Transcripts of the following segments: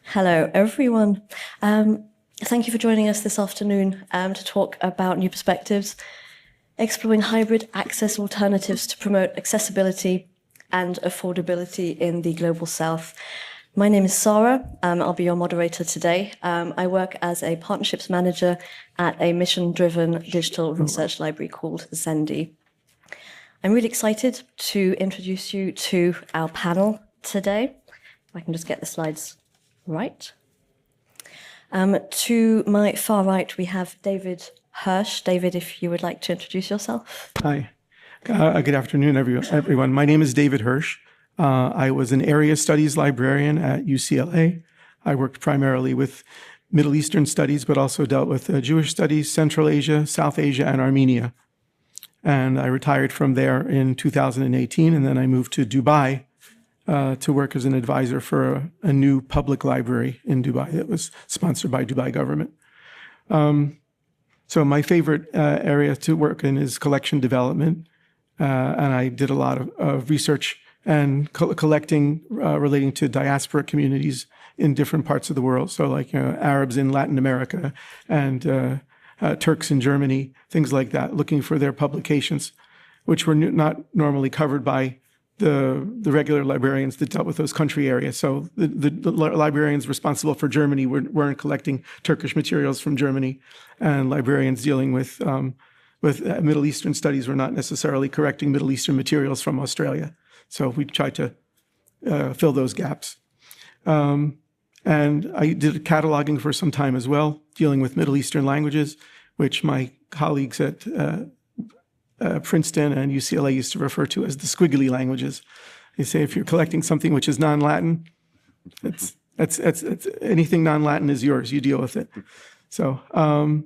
Hello, everyone. Thank you for joining us this afternoon to talk about new perspectives, exploring hybrid access alternatives to promote accessibility and affordability in the Global South. My name is Sara. I'll be your moderator today. I work as a partnerships manager at a mission-driven digital research library called Zendy. I'm really excited to introduce you to our panel today. If I can just get the slides right. To my far right, we have David Hirsch. David, if you would like to introduce yourself. Hi. Good afternoon, everyone. My name is David Hirsch. I was an area studies librarian at UCLA. I worked primarily with Middle Eastern studies, but also dealt with Jewish studies, Central Asia, South Asia, and Armenia. And I retired from there in 2018, and then I moved to Dubai to work as an advisor for a new public library in Dubai that was sponsored by Dubai government. So my favorite area to work in is collection development, and I did a lot of research and collecting relating to diaspora communities in different parts of the world. So like Arabs in Latin America and Turks in Germany, things like that, looking for their publications, which were not normally covered by the regular librarians that dealt with those country areas. So the librarians responsible for Germany weren't collecting Turkish materials from Germany, and librarians dealing with Middle Eastern studies were not necessarily correcting Middle Eastern materials from Australia. So we tried to fill those gaps. And I did cataloging for some time as well, dealing with Middle Eastern languages, which my colleagues at Princeton and UCLA used to refer to as the squiggly languages. They say if you're collecting something which is non-Latin, it's anything non-Latin is yours. You deal with it. So I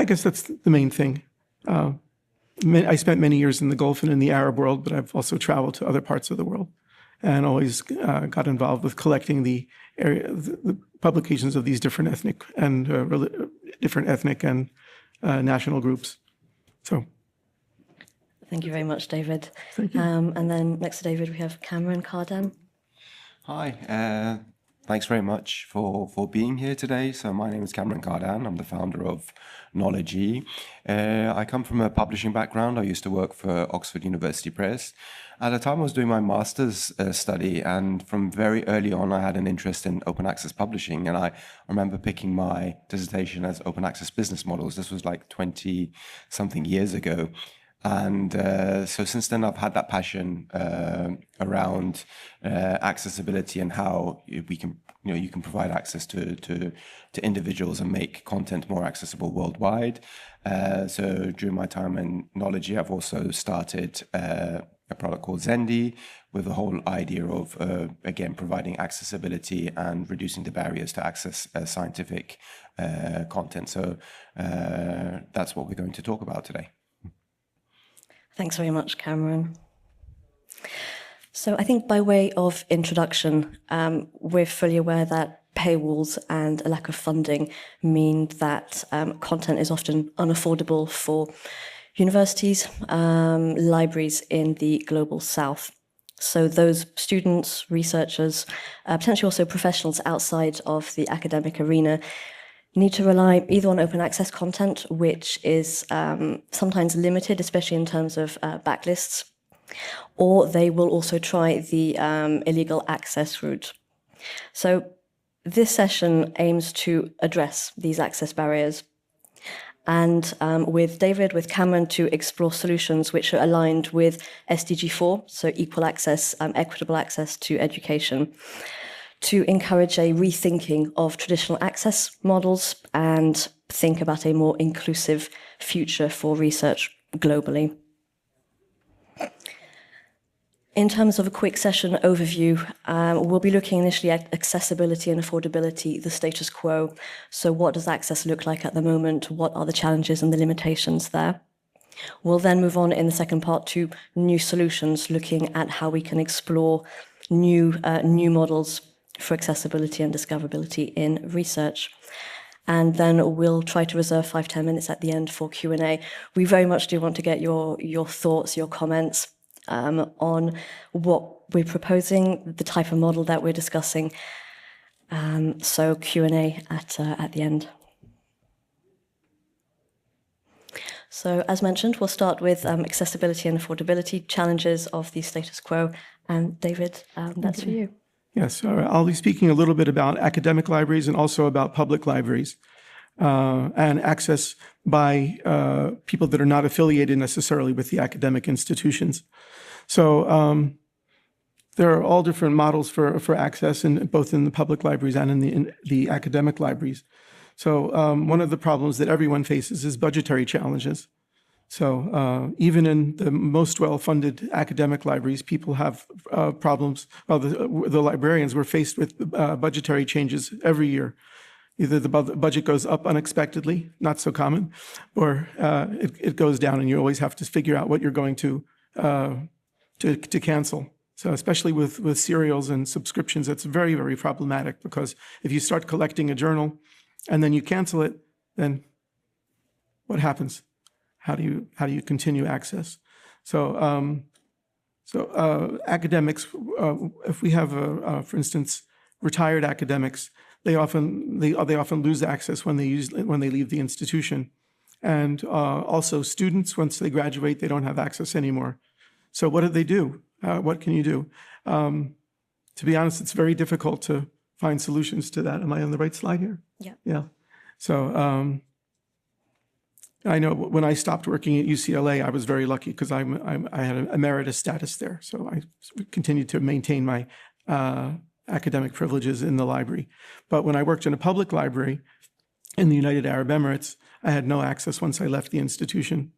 guess that's the main thing. I spent many years in the Gulf and in the Arab world, but I've also traveled to other parts of the world and always got involved with collecting the publications of these different ethnic and national groups. So, thank you very much, David. Thank you. And then next to David, we have Cameron Cardan. Hi, thanks very much for being here today. So my name is Cameron Cardan. I'm the founder of Knowledge. I come from a publishing background. I used to work for Oxford University Press. At the time, I was doing my master's study, and from very early on, I had an interest in open access publishing. And I remember picking my dissertation as open access business models. This was like 20-something years ago. And so since then, I've had that passion around accessibility and how we can, you can provide access to individuals and make content more accessible worldwide. So during my time in Knowledge, I've also started a product called Zendy, with the whole idea of, again, providing accessibility and reducing the barriers to access scientific content. So that's what we're going to talk about today. Thanks very much, Cameron. So I think by way of introduction, we're fully aware that paywalls and a lack of funding mean that content is often unaffordable for universities, libraries in the Global South. So those students, researchers, potentially also professionals outside of the academic arena need to rely either on open access content, which is sometimes limited, especially in terms of backlists, or they will also try the illegal access route. So this session aims to address these access barriers, and with David, with Cameron, to explore solutions which are aligned with SDG 4, so equal access, equitable access to education, to encourage a rethinking of traditional access models and think about a more inclusive future for research globally. In terms of a quick session overview, we'll be looking initially at accessibility and affordability, the status quo. So what does access look like at the moment? What are the challenges and the limitations there? We'll then move on in the second part to new solutions, looking at how we can explore new models for accessibility and discoverability in research. And then we'll try to reserve 5-10 minutes at the end for Q&A. We very much do want to get your thoughts, your comments on what we're proposing, the type of model that we're discussing, So Q&A at the end. So as mentioned, we'll start with accessibility and affordability challenges of the status quo. And David, that's for you. Yes, I'll be speaking a little bit about academic libraries and also about public libraries and access by people that are not affiliated necessarily with the academic institutions. So there are all different models for access, both in the public libraries and in the academic libraries. So one of the problems that everyone faces is budgetary challenges. So even in the most well-funded academic libraries, people have problems. Well, the librarians were faced with budgetary changes every year. Either the budget goes up unexpectedly, not so common, or it goes down, and you always have to figure out what you're going to cancel. So especially with serials and subscriptions, it's very, very problematic, because if you start collecting a journal and then you cancel it, then what happens? How do you continue access? So academics, if we have, for instance, retired academics, they often lose access when they leave the institution, and also students, once they graduate, they don't have access anymore. So what do they do? What can you do? To be honest, it's very difficult to find solutions to that. Am I on the right slide here? Yeah. Yeah. So I know when I stopped working at UCLA, I was very lucky because I had an emeritus status there. So I continued to maintain my academic privileges in the library. But when I worked in a public library in the United Arab Emirates, I had no access once I left the institution.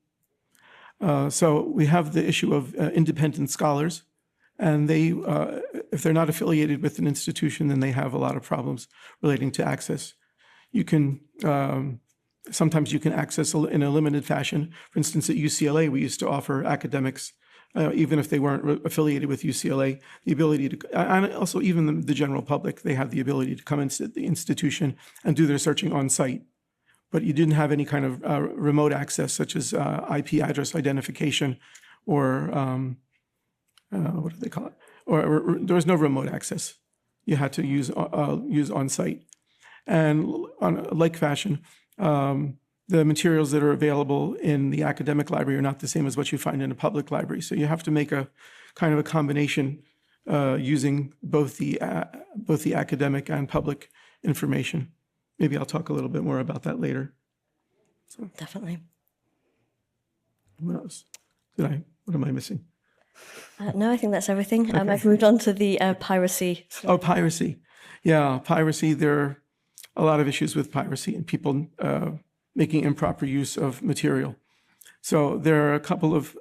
So we have the issue of independent scholars, and they, if they're not affiliated with an institution, then they have a lot of problems relating to access. You can, sometimes you can access in a limited fashion. For instance, at UCLA, we used to offer academics, even if they weren't affiliated with UCLA, the ability to, and also even the general public, they have the ability to come into the institution and do their searching on site. But you didn't have any kind of remote access, such as IP address identification, or what do they call it? Or there was no remote access. You had to use on site. And on a like fashion, the materials that are available in the academic library are not the same as what you find in a public library. So you have to make a kind of a combination using both the academic and public information. Maybe I'll talk a little bit more about that later. So, Definitely. what else? What am I missing? No, I think that's everything. Okay. I've moved on to the piracy. Oh, piracy. Yeah, piracy. There are a lot of issues with piracy and people making improper use of material. So there are a couple of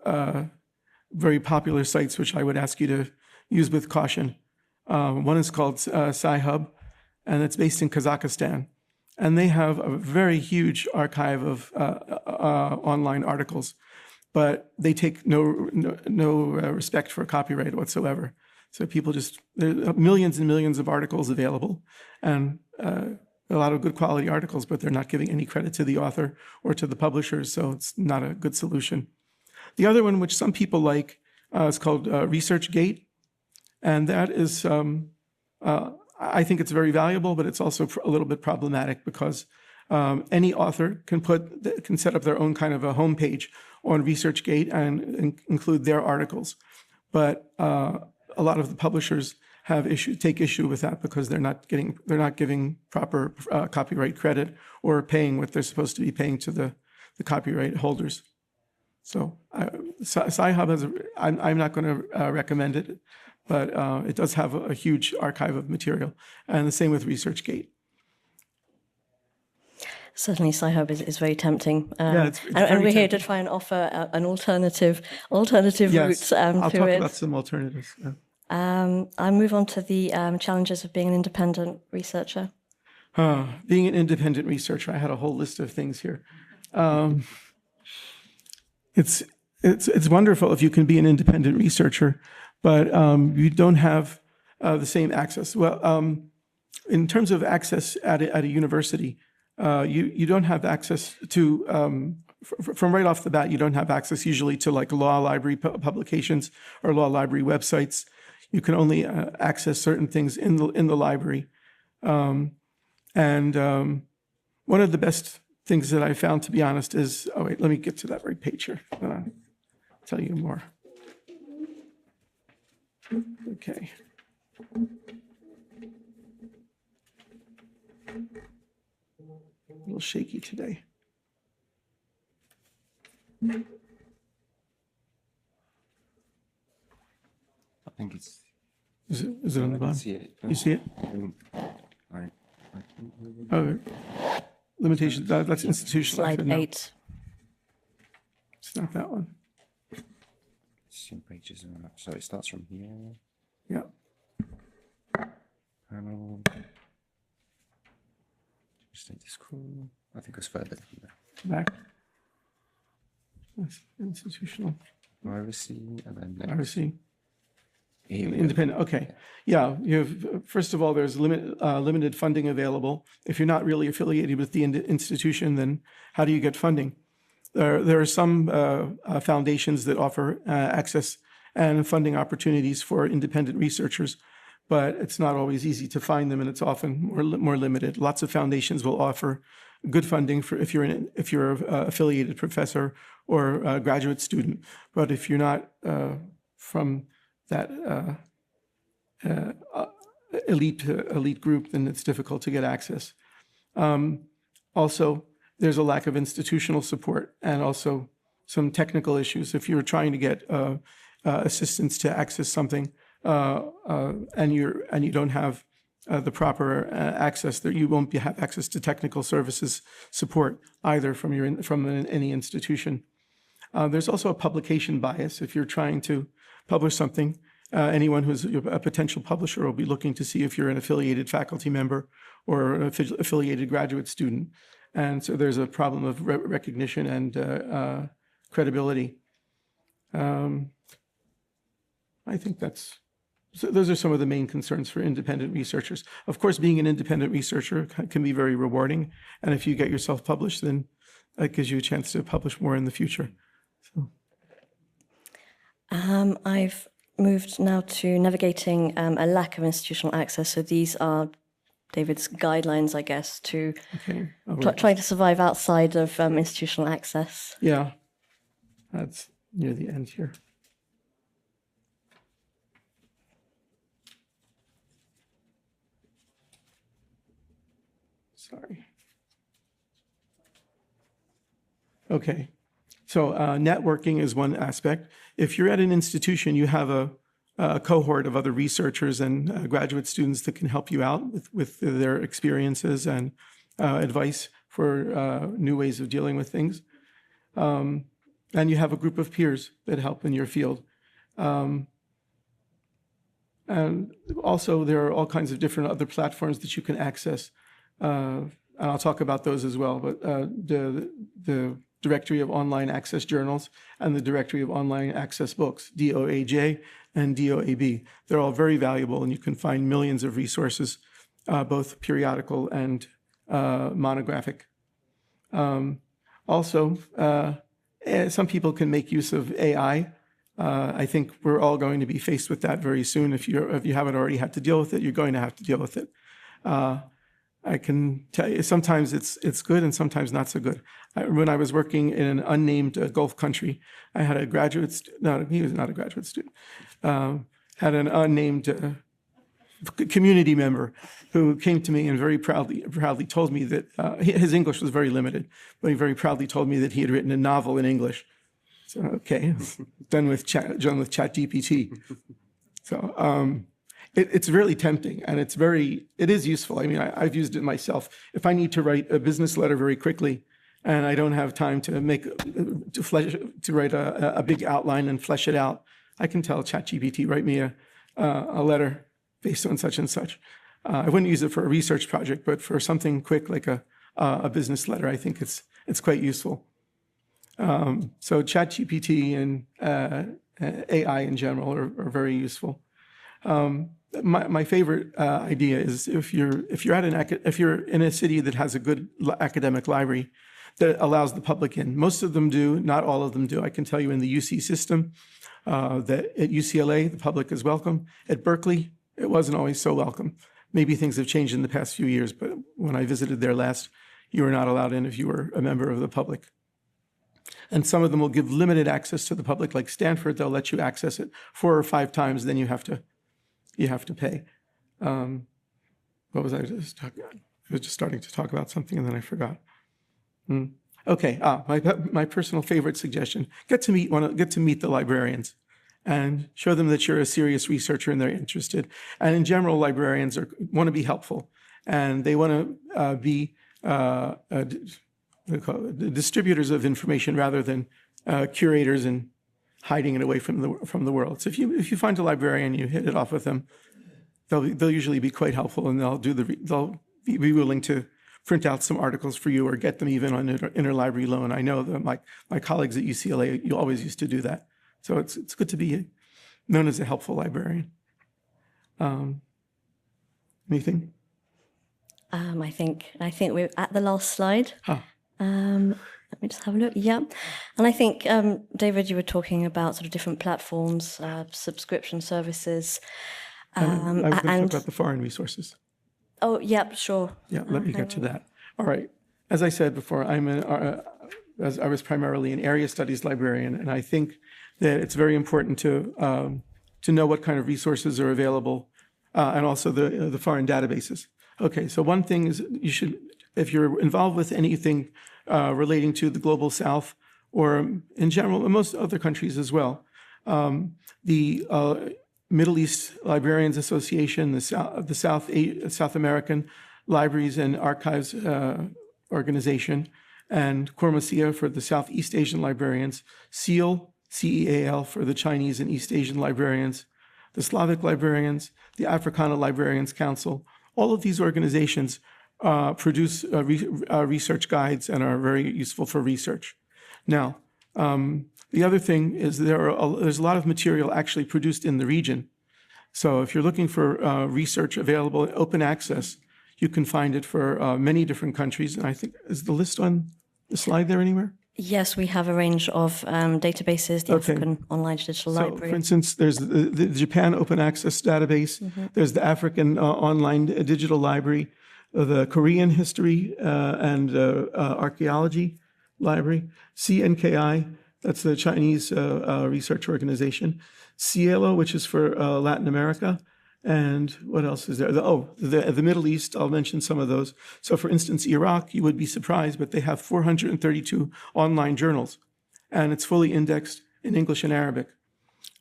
very popular sites which I would ask you to use with caution. One is called Sci-Hub, and it's based in Kazakhstan. And they have a very huge archive of online articles, but they take no respect for copyright whatsoever. So people there are millions and millions of articles available, and a lot of good quality articles, but they're not giving any credit to the author or to the publishers, so it's not a good solution. The other one, which some people like, is called ResearchGate, and that is, I think it's very valuable, but it's also a little bit problematic because any author can set up their own kind of a homepage on ResearchGate and include their articles. But a lot of the publishers take issue with that because they're not giving proper copyright credit or paying what they're supposed to be paying to the copyright holders. So Sci-Hub I'm not going to recommend it, but it does have a huge archive of material, and the same with ResearchGate. Certainly, Sci-Hub is very tempting. Yeah, it's and we're here to tempting. try and offer an alternative Yes, route I'll to talk it. about some alternatives. Yeah. I'll move on to the challenges of being an independent researcher. Being an independent researcher, I had a whole list of things here. It's wonderful if you can be an independent researcher, but you don't have the same access. Well, in terms of access at a university, you don't have access to, from right off the bat, you don't have access usually to like law library publications or law library websites. You can only access certain things in the library. One of the best things that I found, to be honest, is, oh wait, let me get to that right page here. I'll tell you more. Okay. A little shaky today. I think it's. Is it on the bottom? See it. You see it? Oh, limitations. That's institutional. Slide No, 8. it's not that one. Pages. So it starts from here. Yeah. Panel. Status quo. I think it's further. Back. That's institutional. Privacy, and then next. Privacy. Here we go. Independent. Okay. Yeah. You have, first of all, there's limited funding available. If you're not really affiliated with the institution, then how do you get funding? There are some foundations that offer access and funding opportunities for independent researchers, but it's not always easy to find them, and it's often more limited. Lots of foundations will offer good funding for if you're an affiliated professor or a graduate student, but if you're not from that elite group, then it's difficult to get access. Also, there's a lack of institutional support and also some technical issues. If you're trying to get assistance to access something and you don't have the proper access, that you won't have access to technical services support either from any institution. There's also a publication bias. If you're trying to publish something, anyone who's a potential publisher will be looking to see if you're an affiliated faculty member or an affiliated graduate student. And so there's a problem of recognition and credibility. I think so those are some of the main concerns for independent researchers. Of course, being an independent researcher can be very rewarding. And if you get yourself published, then that gives you a chance to publish more in the future. So. I've moved now to navigating a lack of institutional access. So these are David's guidelines, I guess, to trying to survive outside of institutional access. Yeah, that's near the end here. Sorry. Okay, so networking is one aspect. If you're at an institution, you have a cohort of other researchers and graduate students that can help you out with their experiences and advice for new ways of dealing with things. And you have a group of peers that help in your field. And also, there are all kinds of different other platforms that you can access. And I'll talk about those as well. But the Directory of Online Access Journals and the Directory of Online Access Books, DOAJ and DOAB. They're all very valuable, and you can find millions of resources, both periodical and monographic. Also, some people can make use of AI. I think we're all going to be faced with that very soon. If you haven't already had to deal with it, you're going to have to deal with it. I can tell you, sometimes it's good and sometimes not so good. When I was working in an unnamed Gulf country, I had a graduate student, no, he was not a graduate student, had an unnamed community member who came to me and very proudly told me that his English was very limited, but he very proudly told me that he had written a novel in English. So, okay, done with ChatGPT. So, it's really tempting, and it is useful. I mean, I've used it myself. If I need to write a business letter very quickly, and I don't have time to write a big outline and flesh it out, I can tell ChatGPT, write me a letter based on such and such. I wouldn't use it for a research project, but for something quick like a business letter, I think it's quite useful. So ChatGPT and AI in general are very useful. My favorite idea is if you're in a city that has a good academic library that allows the public in. Most of them do, not all of them do. I can tell you in the UC system that at UCLA the public is welcome. At Berkeley, it wasn't always so welcome. Maybe things have changed in the past few years, but when I visited there last, you were not allowed in if you were a member of the public. And some of them will give limited access to the public, like Stanford. They'll let you access it 4 or 5 times, then you have to pay. What was I just talking about? I was just starting to talk about something and then I forgot. Okay, my personal favorite suggestion: get to meet the librarians, and show them that you're a serious researcher and they're interested. And in general, librarians want to be helpful, and they want to be distributors of information rather than curators and hiding it away from the world. So if you find a librarian, you hit it off with them, they'll usually be quite helpful, and they'll be willing to print out some articles for you or get them even on interlibrary loan. I know that my colleagues at UCLA, you always used to do that. So it's good to be known as a helpful librarian. Anything? I think we're at the last slide. Let me just have a look. Yeah. And I think, David, you were talking about sort of different platforms, subscription services. I was going to talk about the foreign resources. Oh, yeah, sure. Yeah, let me get to that. All right. As I said before, I was primarily an area studies librarian, and I think that it's very important to know what kind of resources are available, and also the foreign databases. Okay, so one thing is you should, if you're involved with anything relating to the Global South, or in general, in most other countries as well, the Middle East Librarians Association, the South American Libraries and Archives Organization, and Cormacia for the Southeast Asian Librarians, CEAL, CEAL for the Chinese and East Asian Librarians, the Slavic Librarians, the Africana Librarians Council. All of these organizations produce research guides and are very useful for research. Now, the other thing is there's a lot of material actually produced in the region. So if you're looking for research available, open access, you can find it for many different countries. And I think, is the list on the slide there anywhere? Yes, we have a range of databases, the African Online Digital Library. So, for instance, there's the Japan Open Access Database, there's the African Online Digital Library, the Korean History and Archaeology Library, CNKI, that's the Chinese research organization, CIELO, which is for Latin America, and what else is there? The Middle East, I'll mention some of those. So for instance, Iraq, you would be surprised, but they have 432 online journals, and it's fully indexed in English and Arabic.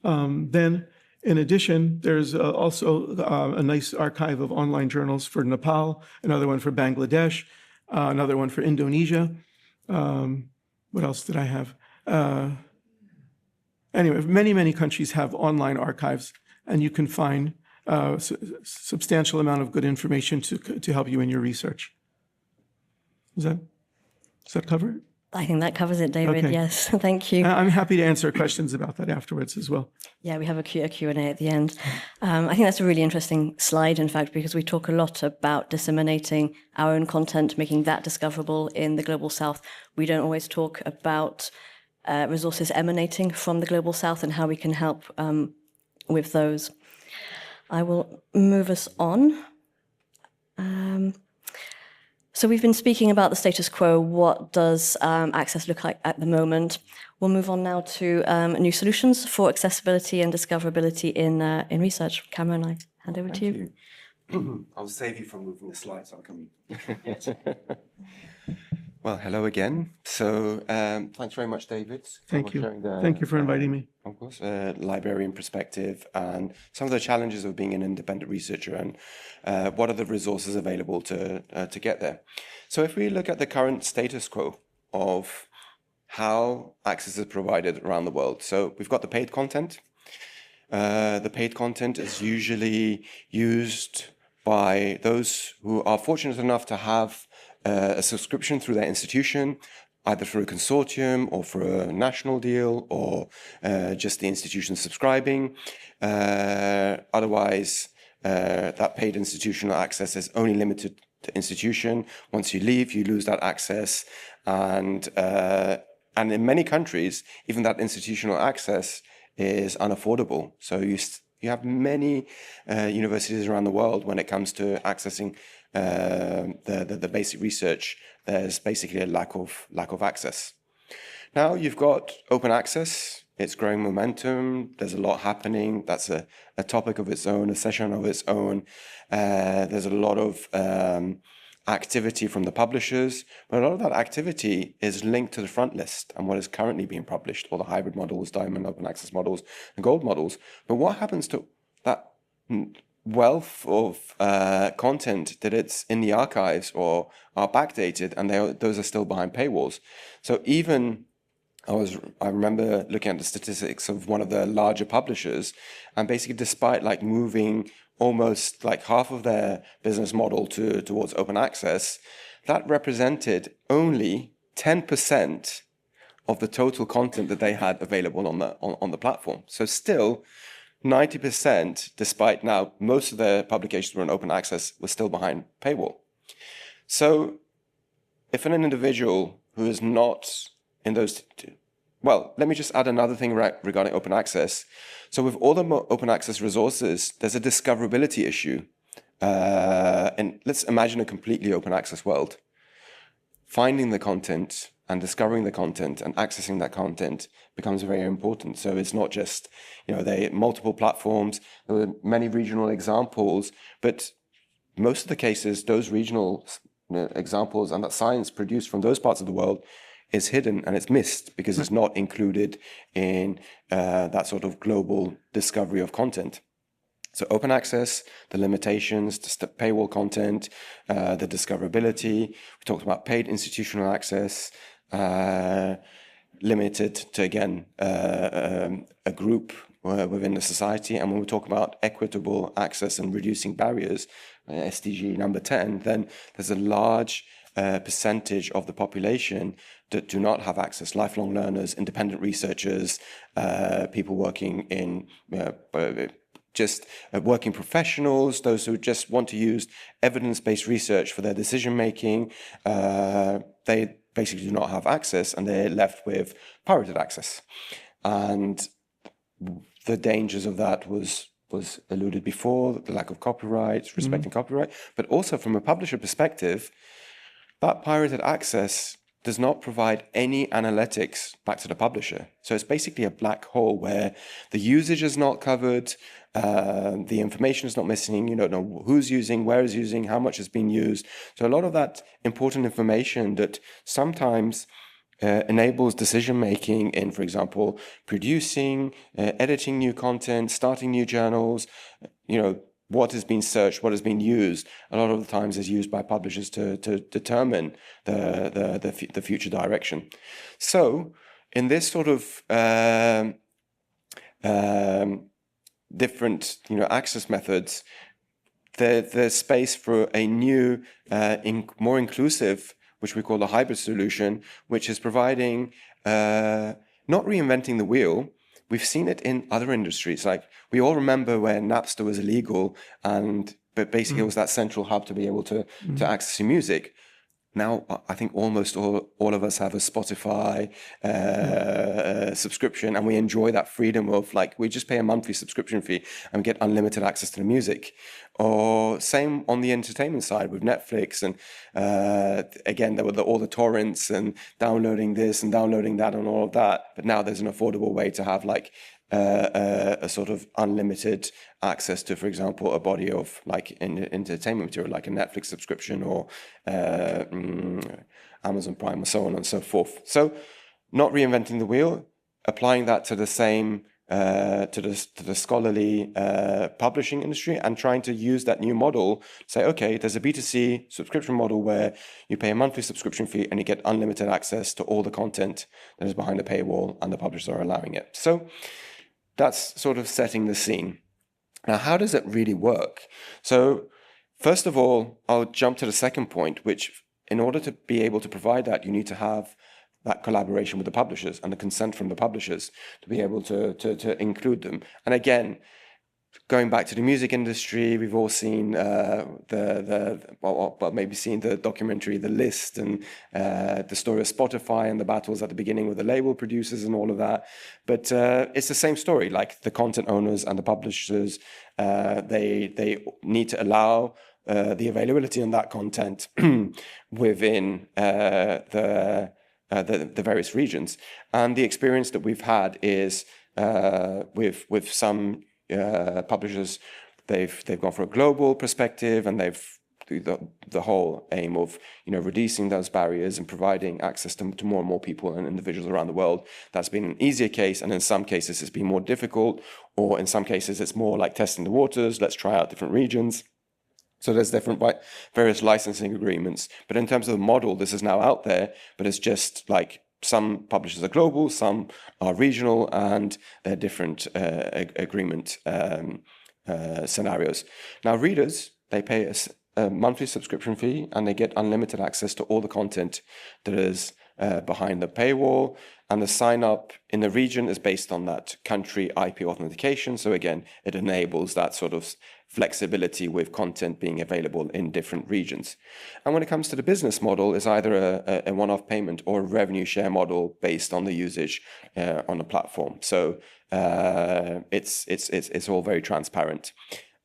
Then, in addition, there's also a nice archive of online journals for Nepal, another one for Bangladesh, another one for Indonesia. What else did I have? Anyway, many countries have online archives, and you can find substantial amount of good information to help you in your research. Does that cover it? I think that covers it, David. Okay. Yes, thank you. I'm happy to answer questions about that afterwards as well. Yeah, we have a Q&A at the end. I think that's a really interesting slide, in fact, because we talk a lot about disseminating our own content, making that discoverable in the Global South. We don't always talk about resources emanating from the Global South and how we can help with those. I will move us on. So we've been speaking about the status quo. What does access look like at the moment? We'll move on now to new solutions for accessibility and discoverability in research. Cameron, I hand over to you. I'll save you from moving the slides. I'll come. Well, hello again. So thanks very much, David. Thank you. Thank you for inviting me. Of course, librarian perspective and some of the challenges of being an independent researcher and what are the resources available to get there. So if we look at the current status quo of how access is provided around the world. So we've got the paid content. The paid content is usually used by those who are fortunate enough to have a subscription through their institution, either through a consortium or for a national deal or just the institution subscribing. Otherwise, that paid institutional access is only limited to institution. Once you leave, you lose that access. And in many countries, even that institutional access is unaffordable. So you You have many universities around the world when it comes to accessing the basic research. There's basically a lack of access. Now you've got open access. It's growing momentum. There's a lot happening. That's a topic of its own, a session of its own. There's a lot of activity from the publishers, but a lot of that activity is linked to the front list and what is currently being published, all the hybrid models, diamond open access models, and gold models. But what happens to that wealth of content that it's in the archives or are backdated, and those are still behind paywalls? So even I remember looking at the statistics of one of the larger publishers, and basically despite like moving almost like half of their business model towards open access, that represented only 10% of the total content that they had available on the platform. So still 90%, despite now most of their publications were on open access, was still behind paywall. So if an individual who is not in those well, let me just add another thing regarding open access. So with all the open access resources, there's a discoverability issue. And let's imagine a completely open access world. Finding the content and discovering the content and accessing that content becomes very important. So it's not just, they multiple platforms, there were many regional examples, but most of the cases, those regional examples and that science produced from those parts of the world is hidden and it's missed because it's not included in that sort of global discovery of content. So open access, the limitations, the paywall content, the discoverability. We talked about paid institutional access, limited to, again, a group within the society. And when we talk about equitable access and reducing barriers, SDG number 10, then there's a large percentage of the population that do not have access, lifelong learners, independent researchers, people working in working professionals, those who just want to use evidence-based research for their decision-making. They basically do not have access and they're left with pirated access. And the dangers of that was alluded before, the lack of copyright, respecting copyright, but also from a publisher perspective, that pirated access does not provide any analytics back to the publisher. So it's basically a black hole where the usage is not covered, the information is not missing, you don't know who's using, where is using, how much is being used. So a lot of that important information that sometimes enables decision-making in, for example, producing, editing new content, starting new journals, what has been searched, what has been used, a lot of the times is used by publishers to determine the future direction. So in this sort of different access methods, there's space for a new, more inclusive, which we call the hybrid solution, which is providing, not reinventing the wheel. We've seen it in other industries. Like we all remember when Napster was illegal, but basically it was that central hub to be able to access your music. Now, I think almost all of us have a Spotify subscription, and we enjoy that freedom of we just pay a monthly subscription fee and we get unlimited access to the music. Or same on the entertainment side with Netflix, and again, there were all the torrents and downloading this and downloading that and all of that. But now there's an affordable way to have a sort of unlimited access to, for example, a body of entertainment material, like a Netflix subscription or Amazon Prime, or so on and so forth. So, not reinventing the wheel, applying that to the same to the scholarly publishing industry, and trying to use that new model. Say, okay, there's a B2C subscription model where you pay a monthly subscription fee and you get unlimited access to all the content that is behind the paywall, and the publishers are allowing it. So that's sort of setting the scene. Now, how does it really work? So first of all, I'll jump to the second point, which in order to be able to provide that, you need to have that collaboration with the publishers and the consent from the publishers to be able to include them. And again, Going back to the music industry, we've all seen maybe seen the documentary The List, and the story of Spotify and the battles at the beginning with the label producers and all of that. But it's the same story. Like the content owners and the publishers, they need to allow the availability on that content within the various regions. And the experience that we've had is with some publishers, they've gone for a global perspective, and they've the whole aim of reducing those barriers and providing access to more and more people and individuals around the world. That's been an easier case, and in some cases it's been more difficult, or in some cases it's more like testing the waters. Let's try out different regions. So there's different various licensing agreements. But in terms of the model, this is now out there, but it's just like some publishers are global, some are regional, and they're different agreement scenarios. Now, readers, they pay a monthly subscription fee, and they get unlimited access to all the content that is behind the paywall. And the sign up in the region is based on that country IP authentication. So again, it enables that sort of flexibility with content being available in different regions. And when it comes to the business model, is either a one-off payment or a revenue share model based on the usage on the platform. So it's all very transparent.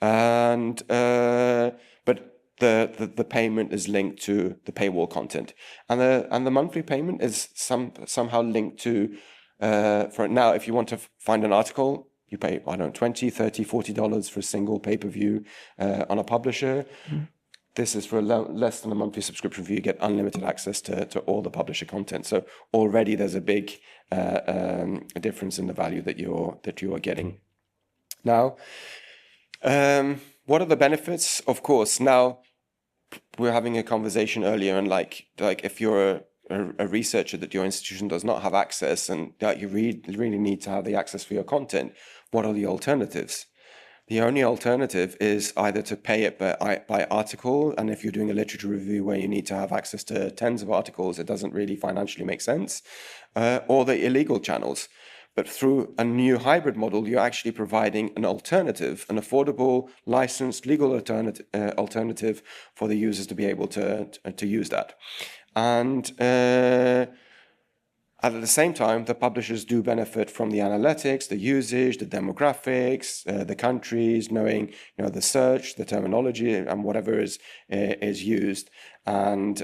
And but the payment is linked to the paywall content, and the monthly payment is somehow linked to for now. If you want to find an article, you pay, I don't know, $20, $30, $40 for a single pay-per-view on a publisher. This is for less than a monthly subscription fee. You get unlimited access to all the publisher content. So already there's a big difference in the value that you are getting. Now, what are the benefits? Of course, now we're having a conversation earlier, and like if you're a researcher that your institution does not have access, and that you really need to have the access for your content, what are the alternatives? The only alternative is either to pay it by article, and if you're doing a literature review where you need to have access to tens of articles, it doesn't really financially make sense, or the illegal channels. But through a new hybrid model, you're actually providing an alternative, an affordable, licensed, legal alternative for the users to be able to use that. And at the same time, the publishers do benefit from the analytics, the usage, the demographics, the countries, knowing the search, the terminology, and whatever is used, and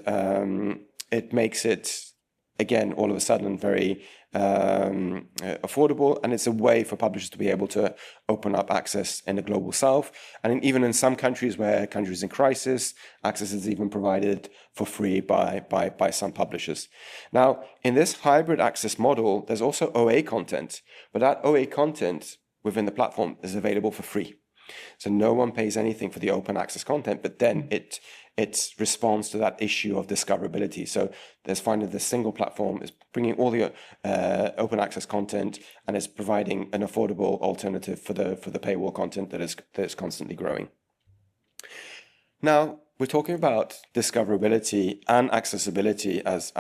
it makes it, again, all of a sudden very affordable, and it's a way for publishers to be able to open up access in the global south. And even in some countries in crisis, access is even provided for free by some publishers. Now, in this hybrid access model, there's also OA content, but that OA content within the platform is available for free. So no one pays anything for the open access content, but then it responds to that issue of discoverability. So there's finding the single platform is bringing all the open access content, and it's providing an affordable alternative for the paywall content that is constantly growing. Now, we're talking about discoverability and accessibility as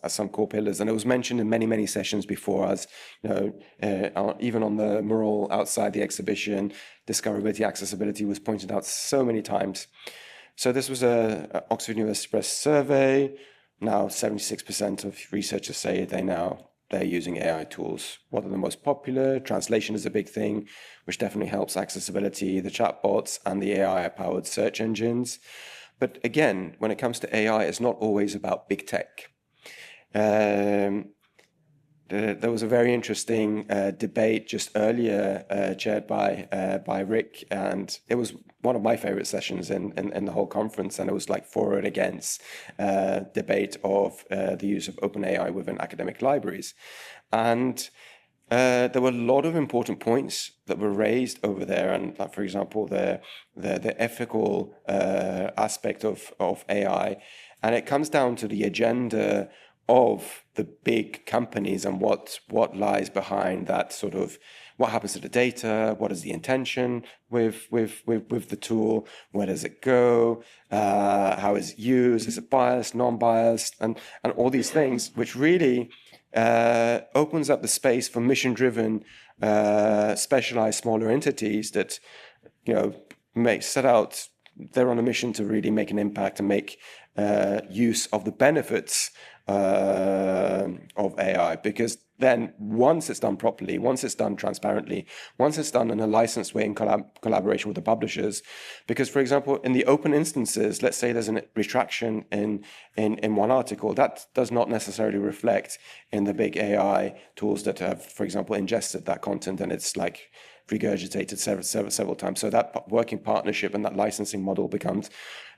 some core pillars, and it was mentioned in many sessions before. As even on the mural outside the exhibition, discoverability, accessibility was pointed out so many times. So this was a Oxford University Press survey. Now 76% of researchers say they're using AI tools. What are the most popular? Translation is a big thing, which definitely helps accessibility, the chatbots and the AI-powered search engines. But again, when it comes to AI, it's not always about big tech. There was a very interesting debate just earlier, chaired by Rick, and it was one of my favorite sessions in the whole conference, and it was like for and against debate of the use of OpenAI within academic libraries. And there were a lot of important points that were raised over there, and for example, the ethical aspect of AI, and it comes down to the agenda of the big companies and what lies behind that, sort of what happens to the data, what is the intention with the tool, where does it go, how is it used, is it biased, non-biased, and all these things, which really opens up the space for mission-driven, specialized smaller entities that, set out, they're on a mission to really make an impact and make use of the benefits of AI, because then once it's done properly, once it's done transparently, once it's done in a licensed way in collaboration with the publishers, because, for example, in the open instances, let's say there's a retraction in one article, that does not necessarily reflect in the big AI tools that have, for example, ingested that content, and it's like regurgitated several times. So that working partnership and that licensing model becomes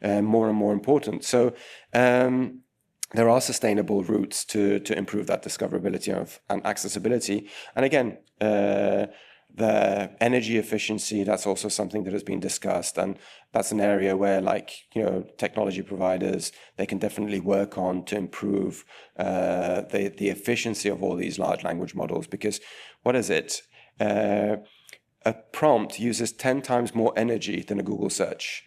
more and more important. So there are sustainable routes to improve that discoverability and accessibility. And again, the energy efficiency, that's also something that has been discussed. And that's an area where, technology providers, they can definitely work on to improve the efficiency of all these large language models. Because what is it? A prompt uses 10 times more energy than a Google search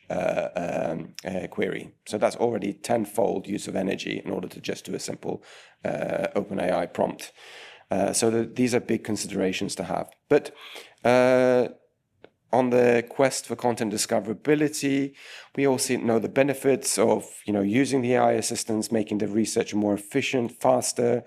query. So that's already 10-fold use of energy in order to just do a simple OpenAI prompt. So these are big considerations to have. But on the quest for content discoverability, we also know the benefits of using the AI assistants, making the research more efficient, faster.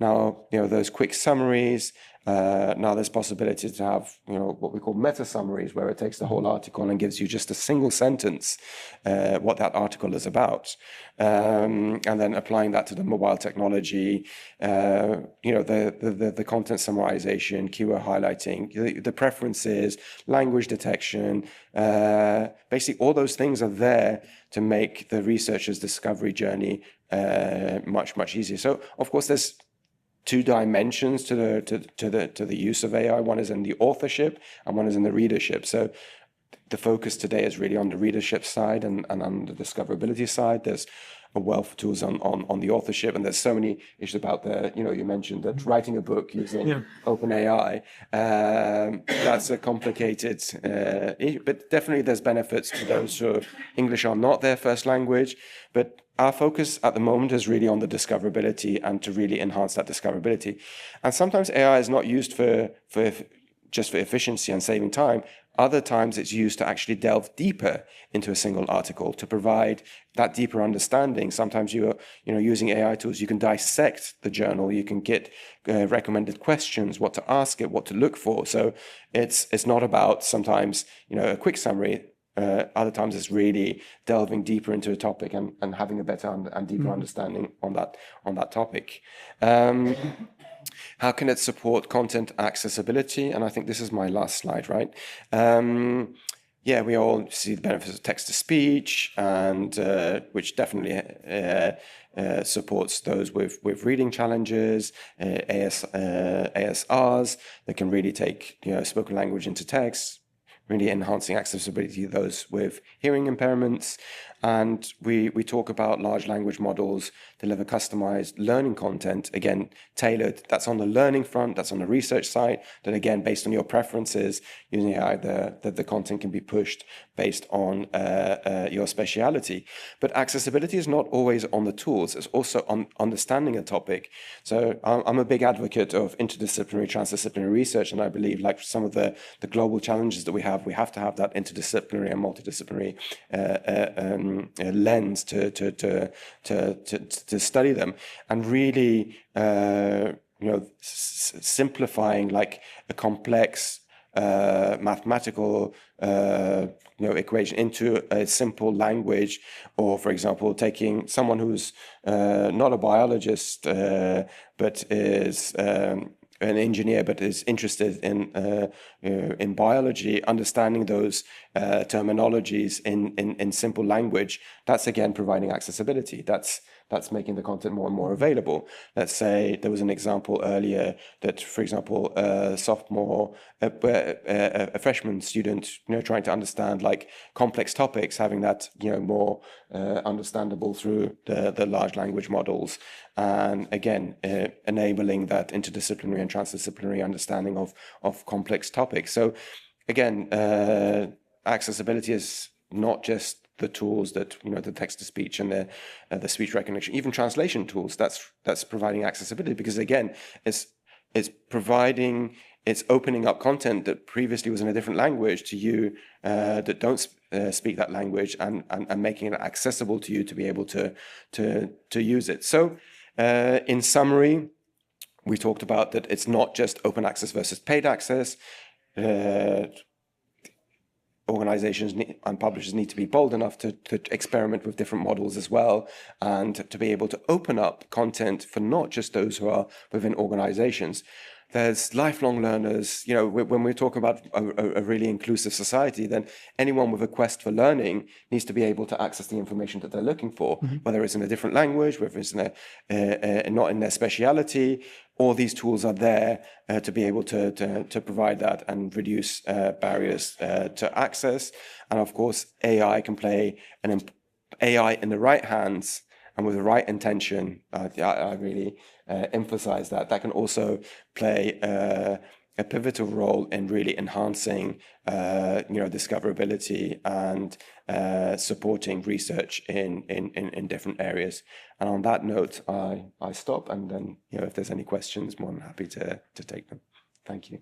Now, those quick summaries. Now there's possibility to have, what we call meta summaries, where it takes the whole article and gives you just a single sentence, what that article is about. And then applying that to the mobile technology, the content summarization, keyword highlighting, the preferences, language detection, basically all those things are there to make the researcher's discovery journey much, much easier. So, of course, there's two dimensions to the use of AI. One is in the authorship and one is in the readership. So the focus today is really on the readership side and on the discoverability side. There's a wealth of tools on the authorship, and there's so many issues about you mentioned that writing a book using OpenAI, that's a complicated issue, but definitely there's benefits to those who English are not their first language. But our focus at the moment is really on the discoverability and to really enhance that discoverability. And sometimes AI is not used for just for efficiency and saving time. Other times it's used to actually delve deeper into a single article to provide that deeper understanding. Sometimes you're using AI tools, you can dissect the journal, you can get recommended questions, what to ask it, what to look for. So it's not about sometimes a quick summary. Other times it's really delving deeper into a topic and having a better and deeper understanding on that topic. How can it support content accessibility? And I think this is my last slide, right? We all see the benefits of text-to-speech, and which definitely supports those with reading challenges, ASRs that can really take spoken language into text, really enhancing accessibility to those with hearing impairments. And we talk about large language models deliver customized learning content, again, tailored. That's on the learning front, that's on the research side, that again, based on your preferences, using AI, the content can be pushed based on your speciality. But accessibility is not always on the tools, it's also on understanding a topic. So I'm a big advocate of interdisciplinary, transdisciplinary research, and I believe like some of the global challenges that we have to have that interdisciplinary and multidisciplinary lens to study them, and really simplifying like a complex mathematical equation into a simple language, or for example taking someone who's not a biologist but is an engineer but is interested in biology, understanding those terminologies in simple language. That's again providing accessibility. That's making the content more and more available. Let's say there was an example earlier that, for example, a freshman student, trying to understand like complex topics, having that more understandable through the large language models, and again enabling that interdisciplinary and transdisciplinary understanding of complex topics. So again, accessibility is not just the tools that, the text to speech and the speech recognition, even translation tools, that's providing accessibility, because again, it's opening up content that previously was in a different language to you that don't speak that language, and making it accessible to you to be able to use it. So in summary, we talked about that it's not just open access versus paid access. Organizations and publishers need to be bold enough to experiment with different models as well, and to be able to open up content for not just those who are within organizations. There's lifelong learners. When we're talking about a really inclusive society, then anyone with a quest for learning needs to be able to access the information that they're looking for, whether it's in a different language, whether it's not in their speciality. All these tools are there to be able to provide that and reduce barriers to access. And of course, AI can play AI in the right hands and with the right intention. I really emphasize that can also play a pivotal role in really enhancing discoverability and supporting research in different areas. And on that note, I stop, and then if there's any questions, more than happy to take them. Thank you.